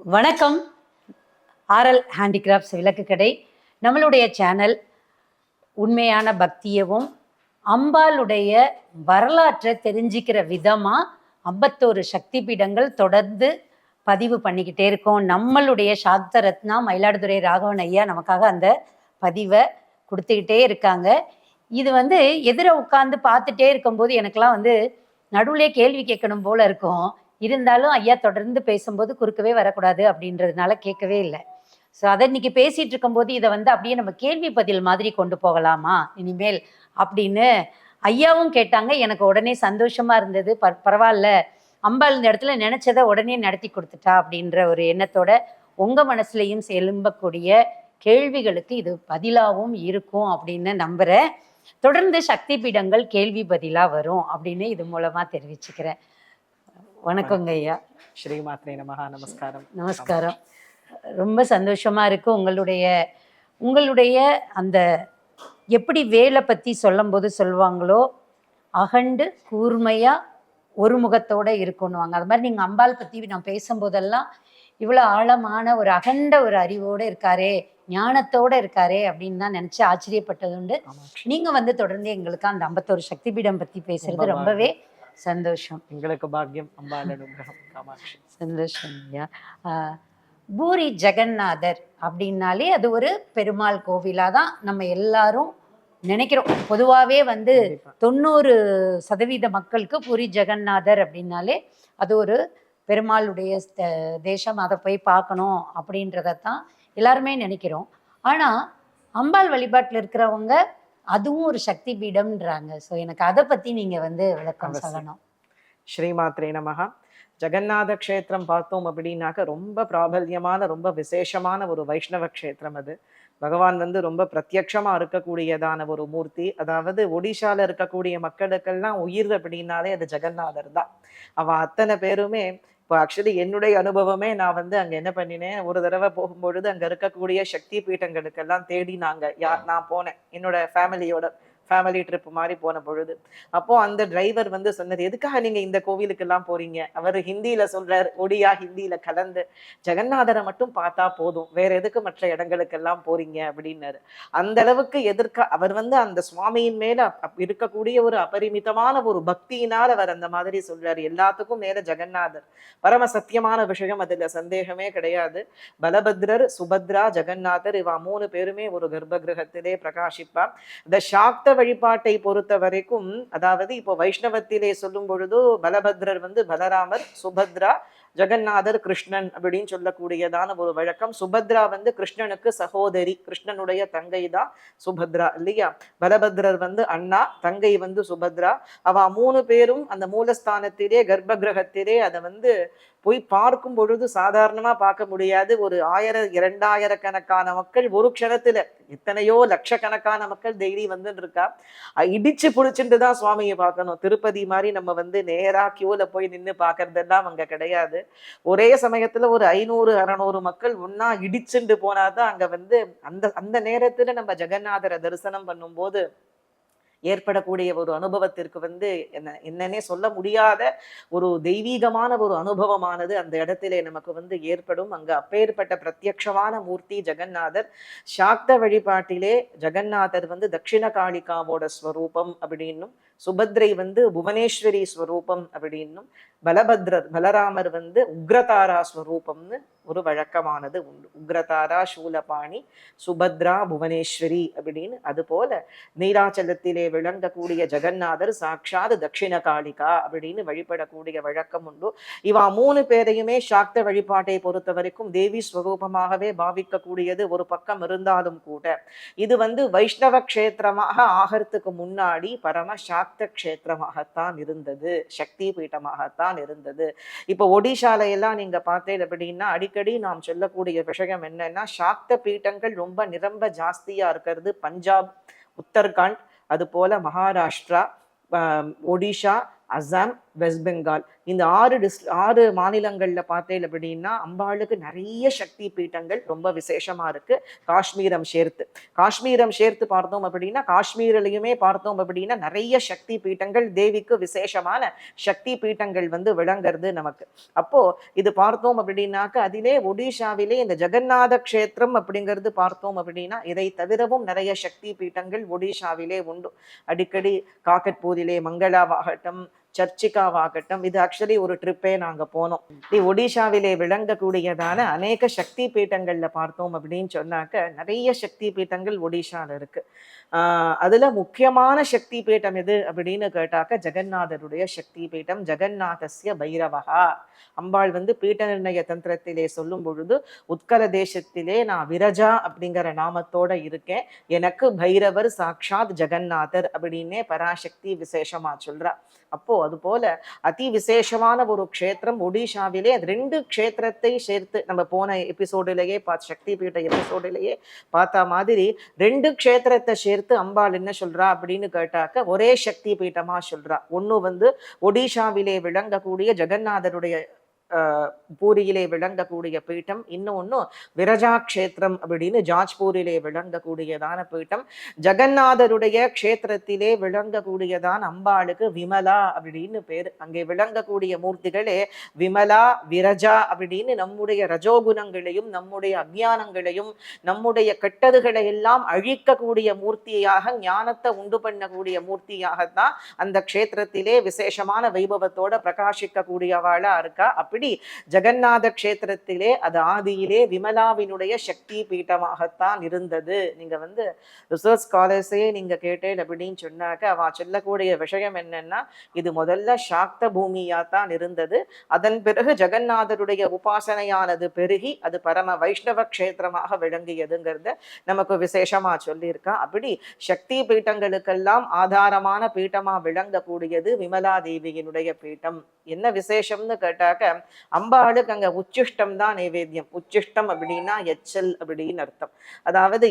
வணக்கம். RL handicrafts விளக்கு கடை. நம்மளுடைய சேனல் உண்மையான பக்தியவும் அம்பாளுடைய வரலாற்றை தெரிஞ்சிக்கிற விதமாக 51 சக்தி பீடங்கள் தொடர்ந்து பதிவு பண்ணிக்கிட்டே இருக்கோம். நம்மளுடைய சாக்த ரத்னா மயிலாடுதுறை ராகவன் ஐயா நமக்காக அந்த பதிவை கொடுத்துக்கிட்டே இருக்காங்க. இது எதிர உட்காந்து பார்த்துட்டே இருக்கும்போது எனக்கெல்லாம் நடுவுலே கேள்வி கேட்கணும் போல இருக்கும். இருந்தாலும் ஐயா தொடர்ந்து பேசும்போது குறுக்கவே வரக்கூடாது அப்படின்றதுனால கேட்கவே இல்லை. ஸோ அதை இன்னைக்கு பேசிட்டு இருக்கும்போது இதை அப்படியே நம்ம கேள்வி பதில் மாதிரி கொண்டு போகலாமா இனிமேல் அப்படின்னு ஐயாவும் கேட்டாங்க. எனக்கு உடனே சந்தோஷமா இருந்தது. பரவாயில்ல, அம்பாள் இந்த இடத்துல நினைச்சதை உடனே நடத்தி கொடுத்துட்டா அப்படின்ற ஒரு எண்ணத்தோட உங்க மனசுலையும் எழும்பக்கூடிய கேள்விகளுக்கு இது பதிலாகவும் இருக்கும் அப்படின்னு நம்புறேன். தொடர்ந்து சக்தி பீடங்கள் கேள்வி பதிலா வரும் அப்படின்னு இது மூலமா தெரிவிச்சுக்கிறேன். வணக்கங்க ஐயா. ஸ்ரீமாத்ரே நமஹ. நமஸ்காரம். நமஸ்காரம். ரொம்ப சந்தோஷமா இருக்கு. உங்களுடைய அந்த எப்படி வேலை பற்றி சொல்லும்போது சொல்லுவாங்களோ, அகண்டு கூர்மையா ஒரு முகத்தோட இருக்கணுவாங்க. அது மாதிரி நீங்கள் அம்பாள் பற்றி நான் பேசும்போதெல்லாம் இவ்வளோ ஆழமான ஒரு அகண்ட ஒரு அறிவோடு இருக்காரே, ஞானத்தோட இருக்காரே அப்படின்னு தான் நினச்சி ஆச்சரியப்பட்டது உண்டு. நீங்கள் தொடர்ந்து எங்களுக்கு அந்த 51 சக்தி பீடம் பற்றி பேசுறது ரொம்பவே சந்தோஷம். எங்களுக்கு பாக்கியம். அம்பாள் அனுகிரகம். காமாட்சி. சந்தோஷம் ஐயா. பூரி ஜெகநாதர் அப்படின்னாலே அது ஒரு பெருமாள் கோவிலாக தான் நம்ம எல்லாரும் நினைக்கிறோம். பொதுவாகவே 90% மக்களுக்கு பூரி ஜெகநாதர் அப்படின்னாலே அது ஒரு பெருமாளுடைய தேசம், அதை போய் பார்க்கணும் அப்படின்றதான் எல்லாருமே நினைக்கிறோம். ஆனால் அம்பாள் வழிபாட்டில் இருக்கிறவங்க அதுவும் ஒரு சக்தி பீடம்ன்றாங்க. ஸோ எனக்கு அதை பற்றி நீங்கள் விளக்கம் சொல்லணும். ஸ்ரீமாத்ரே நமஹ. ஜெகநாத க்ஷேத்திரம் பார்த்தோம் அப்படின்னாக்க ரொம்ப பிராபல்யமான ரொம்ப விசேஷமான ஒரு வைஷ்ணவ க்ஷேத்திரம். அது பகவான் ரொம்ப பிரத்யட்சமா இருக்கக்கூடியதான ஒரு மூர்த்தி. அதாவது ஒடிஷால இருக்கக்கூடிய மக்களுக்கெல்லாம் உயிர் அப்படின்னாலே அது ஜெகநாதர் தான். அவ அத்தனை பேருமே இப்போ ஆக்சுவலி என்னுடைய அனுபவமே நான் அங்க என்ன பண்ணினேன், ஒரு தடவை போகும்பொழுது அங்க இருக்கக்கூடிய சக்தி பீட்டங்களுக்கெல்லாம் தேடி நான் போனேன் என்னோட ஃபேமிலி ட்ரிப் மாதிரி போன பொழுது. அப்போ அந்த டிரைவர் சொன்னது, எதுக்காக நீங்க இந்த கோவிலுக்கு எல்லாம் போறீங்க? அவர் ஹிந்தியில சொல்றாரு, ஒடியா ஹிந்தியில கலந்து, ஜெகநாதரை மட்டும் பார்த்தா போதும், வேற எதுக்கு மற்ற இடங்களுக்கெல்லாம் போறீங்க அப்படின்னாரு. அந்த அளவுக்கு அவர் அந்த சுவாமியின் மேல இருக்கக்கூடிய ஒரு அபரிமிதமான ஒரு பக்தியினால் அவர் அந்த மாதிரி சொல்றாரு. எல்லாத்துக்கும் மேல ஜெகநாதர் பரம சத்தியமான விஷயம், அதுல சந்தேகமே கிடையாது. பலபத்ரர், சுபத்ரா, ஜெகநாதர் இவா 3 பேருமே ஒரு கர்ப்ப கிரகத்திலே பிரகாசிப்பா. இந்த சாக்த வழிபாட்டை பொறுத்த வரைக்கும், அதாவது இப்போ வைஷ்ணவத்திலே சொல்லும் பொழுது பலபத்ரர் பலராமர், சுபத்ரா ஜெகநாதர் கிருஷ்ணன் அப்படின்னு சொல்லக்கூடியதான ஒரு வழக்கம். சுபத்ரா கிருஷ்ணனுக்கு சகோதரி, கிருஷ்ணனுடைய தங்கை தான் சுபத்ரா இல்லையா? பலபத்ரர் அண்ணா, தங்கை சுபத்ரா. அவ 3 பேரும் அந்த மூலஸ்தானத்திலே கர்ப்ப கிரகத்திலே அதை போய் பார்க்கும் பொழுது சாதாரணமா பார்க்க முடியாது. ஒரு 1000 2000 கணக்கான மக்கள் ஒரு க்ஷணத்துல, எத்தனையோ லட்சக்கணக்கான மக்கள் டெய்லி இருக்கா. இடிச்சு புடிச்சுட்டு தான் சுவாமியை பார்க்கணும். திருப்பதி மாதிரி நம்ம நேரா கியூல போய் நின்று பார்க்கறதெல்லாம் அங்க கிடையாது. ஒரே சமயத்துல ஒரு 500 600 மக்கள் ஒன்னா இடிச்சுட்டு போனாதான் அங்க அந்த அந்த நேரத்துல நம்ம ஜெகநாதரை தரிசனம் பண்ணும்போது ஏற்படக்கூடிய ஒரு அனுபவத்திற்கு என்னன்னே சொல்ல முடியாத ஒரு தெய்வீகமான ஒரு அனுபவமானது அந்த இடத்திலே நமக்கு ஏற்படும். அங்க அப்பேற்பட்ட பிரத்யக்ஷமான மூர்த்தி ஜெகநாதர். சாக்த வழிபாட்டிலே ஜெகநாதர் தட்சிண காளிகாவோட ஸ்வரூபம் அப்படின்னும், சுபத்ரை புவனேஸ்வரி ஸ்வரூபம் அப்படின்னும், பலராமர் உக்ரதாரா ஸ்வரூபம்னு ஒரு வழக்கமானது உண்டு. உக்ரதாரா சூலபாணி, சுபத்ரா புவனேஸ்வரி அப்படின்னு. அது போல நீராச்சலத்திலே விளங்கக்கூடிய ஜெகநாதர் சாட்சாத் தட்சிண காளிகா அப்படின்னு வழிபடக்கூடிய வழக்கம் உண்டு. இவா 3 பேரையுமே சாக்த வழிபாட்டை பொறுத்த வரைக்கும் தேவி ஸ்வரூபமாகவே பாவிக்கக்கூடியது ஒரு பக்கம் இருந்தாலும் கூட, இது வைஷ்ணவ க்ஷேத்திரமாக ஆகிறதுக்கு முன்னாடி பரம சாக்த க்ஷேத்திரமாகத்தான் இருந்தது, சக்தி பீட்டமாகத்தான் இருந்தது. இப்போ ஒடிஷால எல்லாம் நீங்க பார்த்தேன் அப்படின்னா அடிக்கடி நாம் சொல்லக்கூடிய விஷயம் என்னன்னா, சாக்த பீட்டங்கள் ரொம்ப நிரம்ப ஜாஸ்தியா இருக்கிறது பஞ்சாப், உத்தரகாண்ட், அது போல மகாராஷ்டிரா, ஒடிஷா, அசாம், வெஸ்ட் பெங்கால், இந்த 6 மாநிலங்கள்ல பார்த்தேன் அப்படின்னா அம்பாளுக்கு நிறைய சக்தி பீட்டங்கள் ரொம்ப விசேஷமா இருக்கு. காஷ்மீரம் சேர்த்து பார்த்தோம் அப்படின்னா காஷ்மீர்லயுமே பார்த்தோம் அப்படின்னா நிறைய சக்தி பீட்டங்கள், தேவிக்கு விசேஷமான சக்தி பீட்டங்கள் வந்து விளங்குறது நமக்கு. அப்போ இது பார்த்தோம் அப்படின்னாக்க அதிலே ஒடிஷாவிலே இந்த ஜெகநாத க்ஷேத்திரம் அப்படிங்கிறது பார்த்தோம் அப்படின்னா இதை தவிரவும் நிறைய சக்தி பீட்டங்கள் ஒடிஷாவிலே உண்டு. அடிக்கடி காக்கட்பூரிலே மங்களாவாகட்டும், சர்ச்சிகாவாகட்டும், இது ஆக்சுவலி ஒரு ட்ரிப்பே நாங்க போனோம். ஒடிஷாவிலே விளங்கக்கூடியதான அநேக சக்தி பீட்டங்கள்ல பார்த்தோம் அப்படின்னு சொன்னாக்க நிறைய சக்தி பீட்டங்கள் ஒடிஷால இருக்கு. அதுல முக்கியமான சக்தி பீட்டம் எது அப்படின்னு கேட்டாக்க ஜெகநாதருடைய சக்தி பீட்டம், ஜெகநாதஸ்ய பைரவகா. அம்பாள் வந்து பீட்ட நிர்ணய தந்திரத்திலே சொல்லும் பொழுது உத்கல தேசத்திலே நான் விரஜா அப்படிங்கிற நாமத்தோட இருக்கேன், எனக்கு பைரவர் சாக்ஷாத் ஜெகநாதர் அப்படின்னே பராசக்தி விசேஷமா சொல்றா. அப்போ அது போல அதி விசேஷமான ஒரு க்ஷேத்திரம் ஒடிஷாவிலே. அது 2 க்ஷேத்திரத்தை சேர்த்து நம்ம போன எபிசோடிலேயே சக்தி பீட்ட எபிசோடிலேயே பார்த்த மாதிரி 2 க்ஷேத்திரத்தை சேர்த்து அம்பாள் என்ன சொல்றா அப்படின்னு கேட்டாக்க ஒரே சக்தி பீட்டமா சொல்றா. ஒண்ணு வந்து ஒடிஷாவிலே விளங்கக்கூடிய ஜெகநாதருடைய பூரியிலே விளங்கக்கூடிய பீட்டம், இன்னொன்னு விரஜா க்ஷேத்திரம் அப்படின்னு ஜாஜ்பூரிலே விளங்கக்கூடியதான பீட்டம். ஜெகநாதருடைய க்ஷேத்திரத்திலே விளங்கக்கூடியதான் அம்பாளுக்கு விமலா அப்படின்னு பேரு. அங்கே விளங்கக்கூடிய மூர்த்திகளே விமலா, விரஜா அப்படின்னு நம்முடைய ரஜோகுணங்களையும் நம்முடைய அஜ்ஞானங்களையும் நம்முடைய கெட்டதுகளை எல்லாம் அழிக்கக்கூடிய மூர்த்தியாக, ஞானத்தை உண்டு பண்ணக்கூடிய மூர்த்தியாகத்தான் அந்த க்ஷேத்திரத்திலே விசேஷமான வைபவத்தோட பிரகாசிக்க கூடியவாளா இருக்கா. அப்படி ஜெகநாத க்ஷேத்திரத்திலே அது ஆதியிலே விமலாவினுடைய சக்தி பீட்டமாகத்தான் இருந்தது. நீங்க வந்து ரிசர்ச் ஸ்காலர்ஸே நீங்க கேட்டேன் அப்படின்னு சொன்னாக்க அவ சொல்லக்கூடிய விஷயம் என்னன்னா, இது முதல்ல சாக்த பூமியா தான் இருந்தது. அதன் பிறகு ஜெகநாதருடைய உபாசனையானது பெருகி அது பரம வைஷ்ணவ க்ஷேத்திரமாக விளங்கியதுங்கிறத நமக்கு விசேஷமா சொல்லியிருக்கா. அப்படி சக்தி பீட்டங்களுக்கெல்லாம் ஆதாரமான பீட்டமா விளங்கக்கூடியது விமலா தேவியினுடைய பீட்டம். என்ன விசேஷம்னு கேட்டாக்க அம்பாளுக்கு அங்க உச்சிஷ்டம் தான் நைவேத்தியம். உச்சிஷ்டம் அப்படின்னா எச்சல் அப்படின்னு அர்த்தம். அதாவது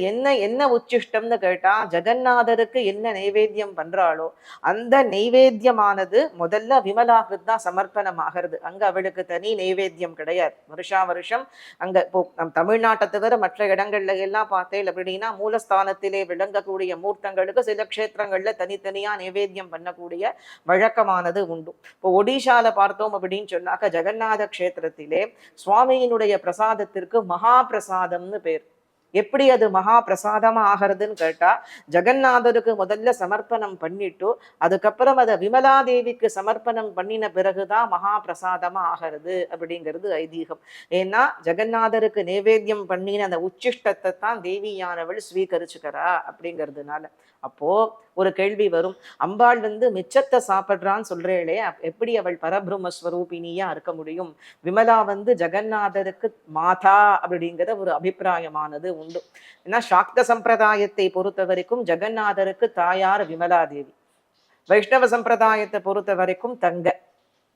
என்ன உச்சிஷ்டம்னு கேட்டா ஜெகநாதருக்கு என்ன நைவேத்தியம் பண்றாளோ அந்த நைவேத்தியமானது முதல்ல விமலாவுக்கு தான் சமர்ப்பணம் ஆகிறது. அங்க அவளுக்கு தனி நைவேத்தியம் கிடையாது. வருஷம் அங்க இப்போ நம் தமிழ்நாட்டை தவிர மற்ற இடங்கள்ல எல்லாம் பார்த்தேன் அப்படின்னா மூலஸ்தானத்திலே விளங்கக்கூடிய மூர்த்தங்களுக்கு சில க்ஷேத்திரங்கள்ல தனித்தனியா நைவேத்தியம் பண்ணக்கூடிய வழக்கமானது உண்டு. இப்போ ஒடிஷால பார்த்தோம் அப்படின்னு சொன்னாக்க ஜெகநாத க்ஷேத்திரத்திலே சுவாமியினுடைய பிரசாதத்திற்கு மகா பிரசாதம்னு பேர். எப்படி அது மகா பிரசாதமா ஆகிறதுன்னு கேட்டா ஜெகநாதருக்கு முதல்ல சமர்ப்பணம் பண்ணிட்டு அதுக்கப்புறம் அதை விமலாதேவிக்கு சமர்ப்பணம் பண்ணின பிறகுதான் மகா பிரசாதமா ஆகிறது அப்படிங்கிறது ஐதீகம். ஏன்னா ஜெகநாதருக்கு நைவேத்தியம் பண்ணின அந்த உச்சிஷ்டத்தை தான் தேவியானவள் ஸ்வீகரிச்சுக்கிறா அப்படிங்கிறதுனால. அப்போ ஒரு கேள்வி வரும், அம்பாள் வந்து மிச்சத்தை சாப்பிட்றான்னு சொல்றேளே, எப்படி அவள் பரபிரம்மஸ்வரூபினியா இருக்க முடியும்? விமலா வந்து ஜெகநாதருக்கு மாதா அப்படிங்கிற ஒரு அபிப்பிராயமானது உண்டு. ஏன்னா சாக்த சம்பிரதாயத்தை பொறுத்த வரைக்கும் ஜெகநாதருக்கு தாயார் விமலாதேவி, வைஷ்ணவ சம்பிரதாயத்தை பொறுத்த வரைக்கும்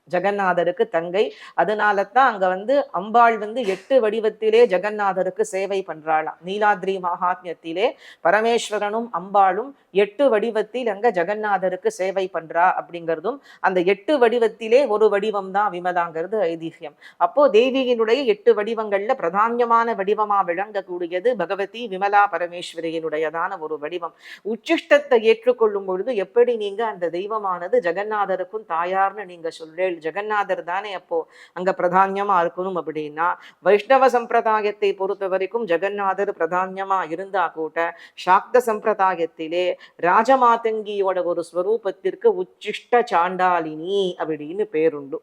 ஜெகநாதருக்கு தங்கை. அதனால தான் அங்க வந்து அம்பாள் வந்து 8 வடிவத்திலே ஜெகநாதருக்கு சேவை பண்றாளாம். நீலாத்ரி மகாத்மியத்திலே பரமேஸ்வரனும் அம்பாளும் 8 வடிவத்தில் அங்க ஜெகநாதருக்கு சேவை பண்றா அப்படிங்கிறதும், அந்த 8 வடிவத்திலே ஒரு வடிவம் தான் விமலாங்கிறது ஐதீகம். அப்போ தேவியினுடைய 8 வடிவங்கள்ல பிரதானியமான வடிவமா விளங்கக்கூடியது பகவதி விமலா பரமேஸ்வரியினுடையதான ஒரு வடிவம். உச்சிஷ்டத்தை ஏற்றுக்கொள்ளும் பொழுது எப்படி நீங்க அந்த தெய்வமானது ஜெகநாதருக்கும் தாயார்னு நீங்க சொல்றேன், ஜெகநாதர் தானே அப்போ அங்க பிரதானியமா இருக்கணும் அப்படின்னா, வைஷ்ணவ சம்பிரதாயத்தை பொறுத்த வரைக்கும் ஜெகநாதர் பிரதானியமா இருந்தா கூட சாக்த சம்பிரதாயத்திலே ராஜமாதங்கியோட ஒரு ஸ்வரூபத்திற்கு உச்சிஷ்ட சாண்டாலினி அப்படின்னு பேருண்டு.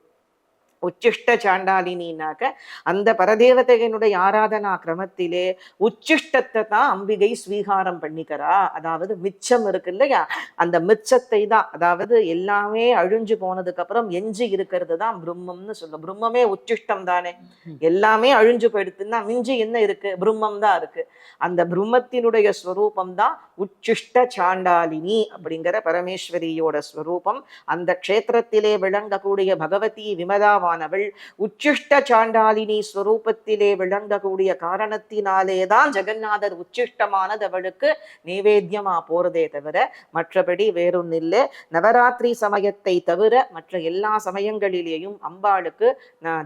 உச்சிஷ்ட சாண்டாலினாக்க அந்த பரதேவதையினுடைய ஆராதனா கிரமத்திலே உச்சிஷ்டத்தை தான் அம்பிகை ஸ்வீகாரம் பண்ணிக்கிறா. அதாவது மிச்சம் இருக்கு இல்லையா, அந்த மிச்சத்தை தான், அதாவது எல்லாமே அழிஞ்சு போனதுக்கு அப்புறம் எஞ்சி இருக்கிறது தான் பிரம்மம்னு சொல்ல. பிரம்மமே உச்சிஷ்டம் தானே, எல்லாமே அழிஞ்சு போயிடுத்துன்னா மிஞ்சி என்ன இருக்கு? பிரம்மம் தான் இருக்கு. அந்த பிரம்மத்தினுடைய ஸ்வரூபம் தான் உச்சிஷ்ட சாண்டாலினி அப்படிங்கிற பரமேஸ்வரியோட ஸ்வரூபம். அந்த க்ஷேத்திரத்திலே விளங்கக்கூடிய பகவதி விமலா ஸ்வரூபமானவள் உச்சிஷ்ட சாண்டாலினி ஸ்வரூபத்திலே விளங்கக்கூடிய காரணத்தினாலேதான் ஜெகநாதர் உச்சிஷ்டமானது அவளுக்கு நைவேத்தியமா போறதே தவிர மற்றபடி வேறொன்னு இல்லை. நவராத்திரி சமயத்தை தவிர மற்ற எல்லா சமயங்களிலேயும் அம்பாளுக்கு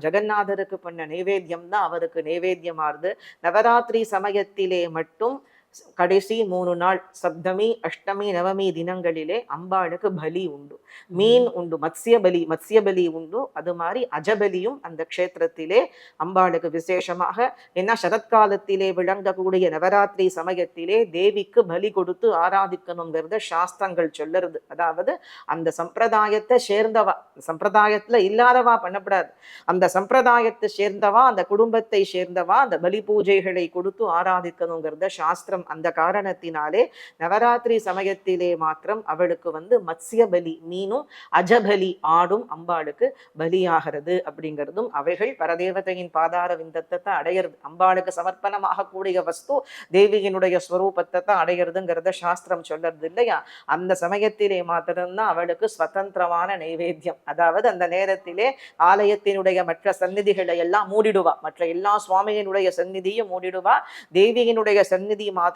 ஜெகநாதருக்கு பண்ண நைவேத்தியம் தான் அவருக்கு நைவேத்தியமாறுது. நவராத்திரி சமயத்திலே மட்டும் கடைசி 3 நாள் சப்தமி அஷ்டமி நவமி தினங்களிலே அம்பாளுக்கு பலி உண்டு, மீன் உண்டு, மத்ஸ்ய பலி உண்டு. அது மாதிரி அஜபலியும் அந்த க்ஷேத்திரத்திலே அம்பாளுக்கு விசேஷமாக. ஏன்னா சரத்காலத்திலே விளங்கக்கூடிய நவராத்திரி சமயத்திலே தேவிக்கு பலி கொடுத்து ஆராதிக்கணுங்கிறத சாஸ்திரங்கள் சொல்லுறது. அதாவது அந்த சம்பிரதாயத்தை சேர்ந்தவா, சம்பிரதாயத்துல இல்லாதவா பண்ணப்படாது, அந்த சம்பிரதாயத்தை சேர்ந்தவா, அந்த குடும்பத்தை சேர்ந்தவா அந்த பலி பூஜைகளை கொடுத்து ஆராதிக்கணுங்கிறத சாஸ்திரம். அந்த காரணத்தினாலே நவராத்திரி சமயத்திலே மாத்திரம் அவளுக்கு மத்ஸ்ய பலி மீனும் அஜபலி ஆடும் அம்பாளுக்கு பலியாகிறது. அப்படிங்கிறதும் அவைகள் பரதேவதையின் பாதார விந்தத்தை தான் அடையிறது. அம்பாளுக்கு சமர்ப்பணமாக கூடிய வஸ்து தேவியினுடைய ஸ்வரூபத்தை தான் அடையிறதுங்கிறத சாஸ்திரம் சொல்றது இல்லையா. அந்த சமயத்திலே மாத்திரம்தான் அவளுக்கு ஸ்வதந்திரமான நைவேத்தியம். அதாவது அந்த நேரத்திலே ஆலயத்தினுடைய மற்ற சந்நிதிகளை எல்லாம் மூடிடுவா, மற்ற எல்லா சுவாமியினுடைய சந்நிதியும் மூடிடுவா, தேவியினுடைய சந்நிதி மாத்திரம்தான்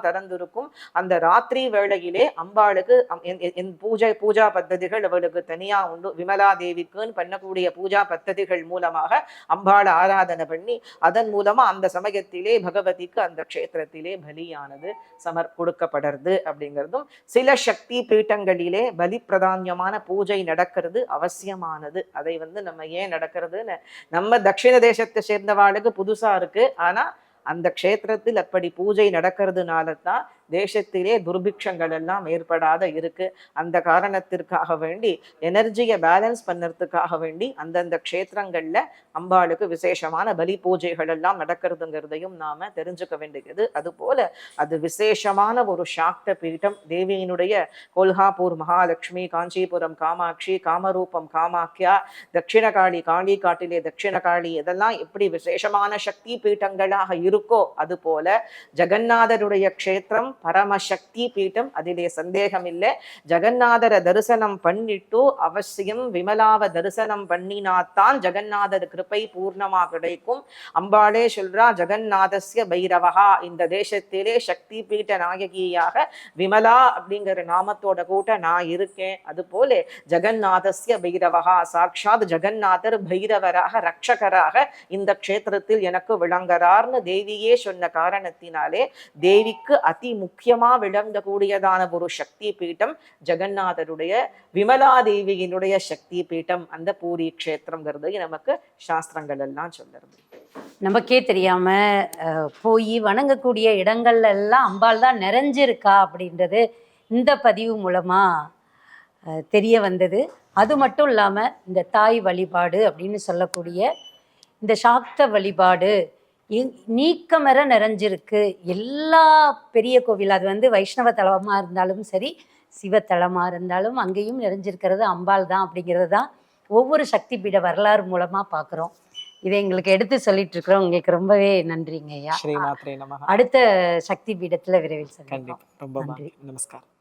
திறந்திருக்கும். அந்த ராத்திரி வேளையிலே அம்பாளுக்கு பூஜா பத்ததிகள் அவளுக்கு தனியா உண்டு. விமலா தேவிக்குன்னு பண்ணக்கூடிய பூஜா பத்ததிகள் மூலமாக அம்பாளை ஆராதனை பண்ணி அதன் மூலமா அந்த சமயத்திலே பகவதிக்கு அந்த க்ஷேத்திரத்திலே பலியானது கொடுக்கப்படுறது. அப்படிங்கிறதும் சில சக்தி பீட்டங்களிலே பலி பிரதானியமான பூஜை நடக்கிறது அவசியமானது. அதை நம்ம ஏன் நடக்கிறதுன்னு நம்ம தட்சிண தேசத்தை சேர்ந்தவாளுக்கு புதுசா இருக்கு. ஆனா அந்த க்ஷேத்திரத்தில் அப்படி பூஜை நடக்கிறதுனால தான் தேசத்திலே துர்பிக்ஷங்கள் எல்லாம் ஏற்படாத இருக்கு. அந்த காரணத்திற்காக வேண்டி எனர்ஜியை பேலன்ஸ் பண்ணுறதுக்காக வேண்டி அந்தந்த க்ஷேத்திரங்கள்ல அம்பாளுக்கு விசேஷமான பலி பூஜைகள் எல்லாம் நடக்கிறதுங்கிறதையும் நாம தெரிஞ்சுக்க வேண்டியது. அதுபோல அது விசேஷமான ஒரு சாக்த பீட்டம். தேவியினுடைய கொல்ஹாப்பூர் மகாலட்சுமி, காஞ்சிபுரம் காமாட்சி, காமரூபம் காமாக்கியா, தட்சிணகாளி காளிகாட்டிலே தட்சிணகாளி, இதெல்லாம் எப்படி விசேஷமான சக்தி பீட்டங்களாக இருக்கோ அது போல ஜெகநாதருடைய க்ஷேத்திரம் பரமசக்தி பீட்டம். அதிலே சந்தேகம் இல்லை. ஜெகநாதரை தரிசனம் பண்ணிட்டு அவசியம் விமலாவை தரிசனம் பண்ணினாத்தான் ஜெகநாதர் கிருபை பூர்ணமா கிடைக்கும். அம்பாளே சொல்றா, ஜெகநாதஸ்ய பைரவஹா, இந்த தேசத்திலே சக்தி பீட்ட நாயகியாக விமலா அப்படிங்கிற நாமத்தோட கூட நான் இருக்கேன். அது போல ஜெகநாதஸ்ய பைரவஹா, சாட்சாத் ஜெகநாதர் பைரவராக ரட்சகராக இந்த க்ஷேத்திரத்தில் எனக்கு விளங்குறார்னு தேவியே சொன்ன காரணத்தினாலே தேவிக்கு அதி முக்கியமா விளங்கக்கூடியதான ஒரு சக்தி பீட்டம் ஜெகநாதருடைய விமலா தேவியினுடைய சக்தி பீட்டம் அந்த பூரி க்ஷேத்திரம்ங்கிறது நமக்கு சாஸ்திரங்கள் எல்லாம் சொல்லுறது. நமக்கே தெரியாம போய் வணங்கக்கூடிய இடங்கள்ல எல்லாம் அம்பாள் தான் நிறைஞ்சிருக்கா அப்படின்றது இந்த பதிவு மூலமா தெரிய வந்தது. அது மட்டும் இல்லாம இந்த தாய் வழிபாடு அப்படின்னு சொல்லக்கூடிய இந்த சாக்த வழிபாடு நீக்கமர நிறைஞ்சிருக்கு. எல்லா பெரிய கோவில், அது வைஷ்ணவ தலமாக இருந்தாலும் சரி, சிவத்தலமாக இருந்தாலும் அங்கேயும் நிறைஞ்சிருக்கிறது அம்பாள் தான் அப்படிங்கிறது தான் ஒவ்வொரு சக்தி பீட வரலாறு மூலமாக பார்க்குறோம். இதை எங்களுக்கு எடுத்து சொல்லிட்டு இருக்கிறோம். உங்களுக்கு ரொம்பவே நன்றிங்க ஐயா. அடுத்த சக்தி பீடத்தில் விரைவில் சந்திப்போம். ரொம்ப நன்றி. நமஸ்காரம்.